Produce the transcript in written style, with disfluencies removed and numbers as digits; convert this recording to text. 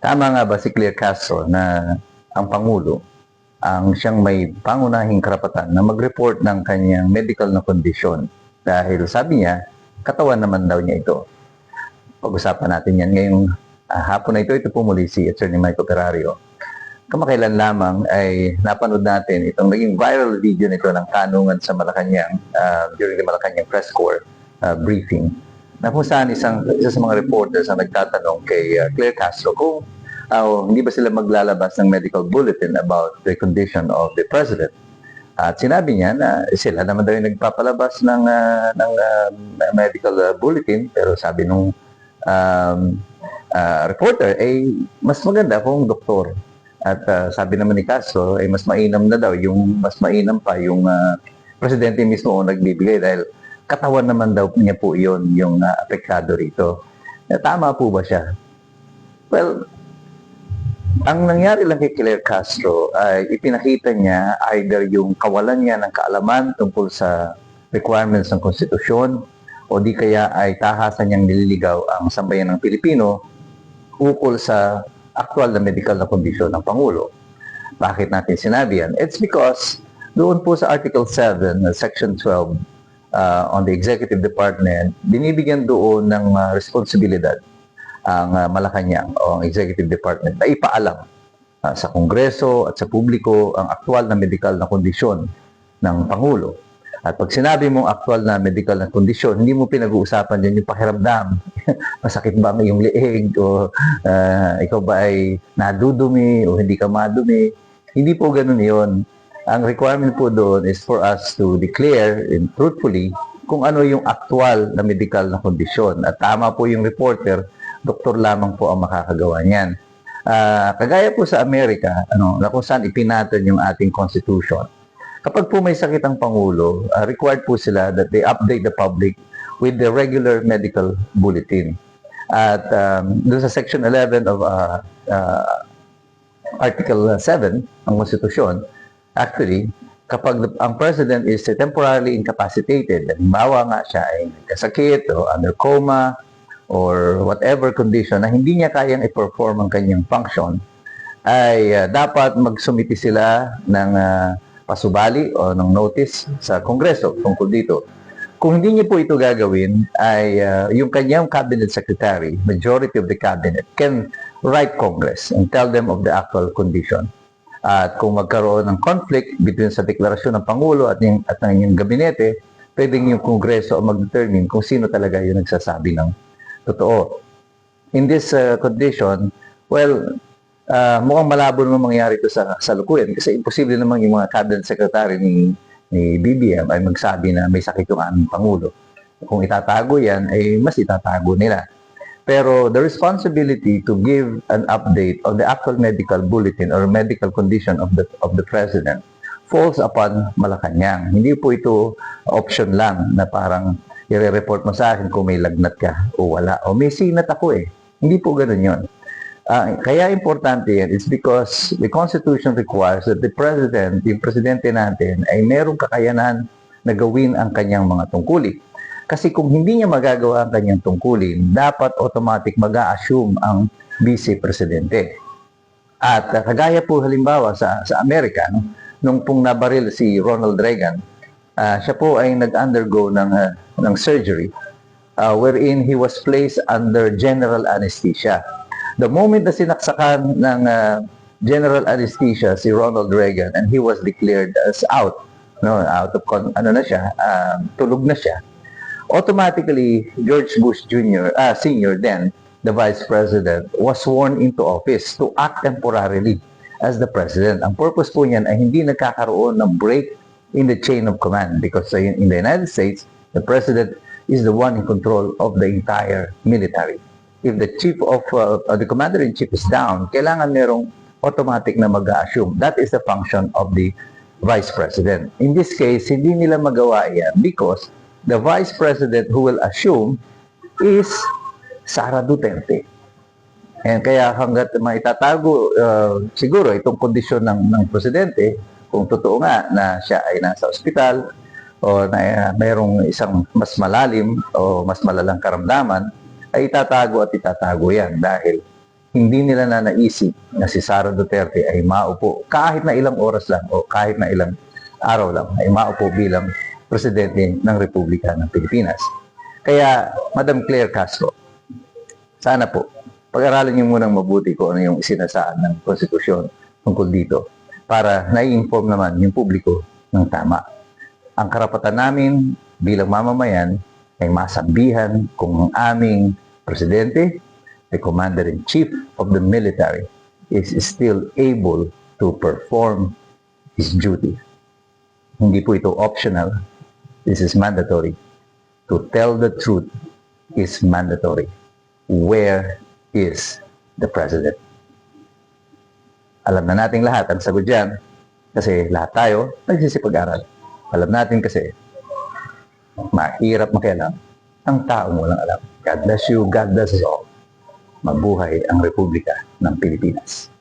Tama nga ba si Claire Castro na ang Pangulo ang siyang may pangunahing karapatan na mag-report ng kanyang medical na kondisyon dahil sabi niya, katawan naman daw niya ito. Pag-usapan natin yan ngayong hapon na ito. Ito po muli si Attorney Michael Operario. Kamakailan lamang ay napanood natin itong naging viral video nito ng tanungan sa Malacanang during the Malacanang press corps briefing na kung saan isa sa mga reporters ang nagtatanong kay Claire Castro kung hindi ba sila maglalabas ng medical bulletin about the condition of the president. At sinabi niya na sila naman daw yung nagpapalabas ng medical bulletin, pero sabi nung reporter, mas maganda kung doktor. At sabi naman ni Castro, mas mainam na daw, mas mainam pa yung presidente mismo ang nagbibigay dahil katawan naman daw niya po yun yung apektado rito. Tama po ba siya? Well, ang nangyari lang kay Claire Castro ay ipinakita niya either yung kawalan niya ng kaalaman tungkol sa requirements ng konstitusyon o di kaya ay tahasan niyang nililigaw ang sambayan ng Pilipino ukol sa aktual na medical na kondisyon ng Pangulo. Bakit natin sinabi yan? It's because doon po sa Article 7, Section 12 on the Executive Department, binibigyan doon ng responsibilidad ang Malacanang o ang Executive Department na ipaalam sa Kongreso at sa publiko ang aktual na medical na kondisyon ng Pangulo. At pag sinabi mong aktual na medical na kondisyon, hindi mo pinag-uusapan dyan yung pakiramdam. Masakit ba ang iyong leeg o ikaw ba ay nadudumi o hindi ka madumi. Hindi po ganun yun. Ang requirement po doon is for us to declare and truthfully kung ano yung aktual na medical na kondisyon. At tama po yung reporter, doktor lamang po ang makakagawa niyan. Kagaya po sa Amerika, na kung saan ipinatan yung ating constitution. Kapag po may sakit ang Pangulo, required po sila that they update the public with the regular medical bulletin. At doon sa Section 11 of Article 7 ng Konstitusyon, actually, kapag ang President is temporarily incapacitated, halimbawa nga siya ay nagkasakit o under coma, or whatever condition na hindi niya kayang i-perform ang kanyang function, ay dapat magsumiti sila ng pasubali o ng notice sa Kongreso tungkol dito. Kung hindi niya po ito gagawin, ay yung kanyang cabinet secretary, majority of the cabinet, can write Congress and tell them of the actual condition. At kung magkaroon ng conflict between sa deklarasyon ng Pangulo at ng inyong gabinete, pwedeng yung Kongreso mag-determine kung sino talaga yung nagsasabi ng totoo. In this condition, well, mukhang malabo naman mangyari ito sa kasalukuyan kasi imposible naman yung mga cabinet secretary ni BBM ay magsabi na may sakit yung aming Pangulo. Kung itatago yan, ay mas itatago nila. Pero the responsibility to give an update of the actual medical bulletin or medical condition of the President falls upon Malacanang. Hindi po ito option lang na parang i-report mo sa akin kung may lagnat ka o wala. O may sinat ako eh. Hindi po ganun yun. Kaya importante yan is because the Constitution requires that the President, yung Presidente natin, ay merong kakayanan na gawin ang kanyang mga tungkulin. Kasi kung hindi niya magagawa ang kanyang tungkulin, dapat automatic mag-a-assume ang Vice Presidente. At kagaya po halimbawa sa Amerika, nung pong nabaril si Ronald Reagan, siya po ay nag-undergo ng surgery wherein he was placed under general anesthesia. The moment na sinaksakan ng general anesthesia si Ronald Reagan and he was declared as out of tulog na siya, automatically George Bush Jr., Sr. then, the Vice President, was sworn into office to act temporarily as the President. Ang purpose po niyan ay hindi nagkakaroon ng break in the chain of command because in the United States, the President is the one in control of the entire military. If the the Commander-in-Chief is down, kailangan merong automatic na mag-assume. That is the function of the Vice President. In this case, hindi nila magawa yan because the Vice President who will assume is Sara Duterte. And kaya hanggat maitatago siguro itong kondisyon ng Presidente, kung totoo nga na siya ay nasa ospital o na mayroong isang mas malalim o mas malalang karamdaman, ay itatago at itatago yan dahil hindi nila na naisip na si Sara Duterte ay maupo kahit na ilang oras lang o kahit na ilang araw lang ay maupo bilang presidente ng Republika ng Pilipinas. Kaya, Madam Claire Castro, sana po, pag-aralan niyo munang mabuti kung ano yung isinasaad ng konstitusyon tungkol dito para nai-inform naman yung publiko ng tama. Ang karapatan namin bilang mamamayan ay masabihan kung ang aming presidente, the commander-in-chief of the military, is still able to perform his duty. Hindi po ito optional. This is mandatory. To tell the truth is mandatory. Where is the president? Alam na nating lahat ang sagot dyan kasi lahat tayo nagsisipag-aral. Alam natin kasi mahirap makialam ang taong walang alam. God bless you. God bless us all. Mabuhay ang Republika ng Pilipinas.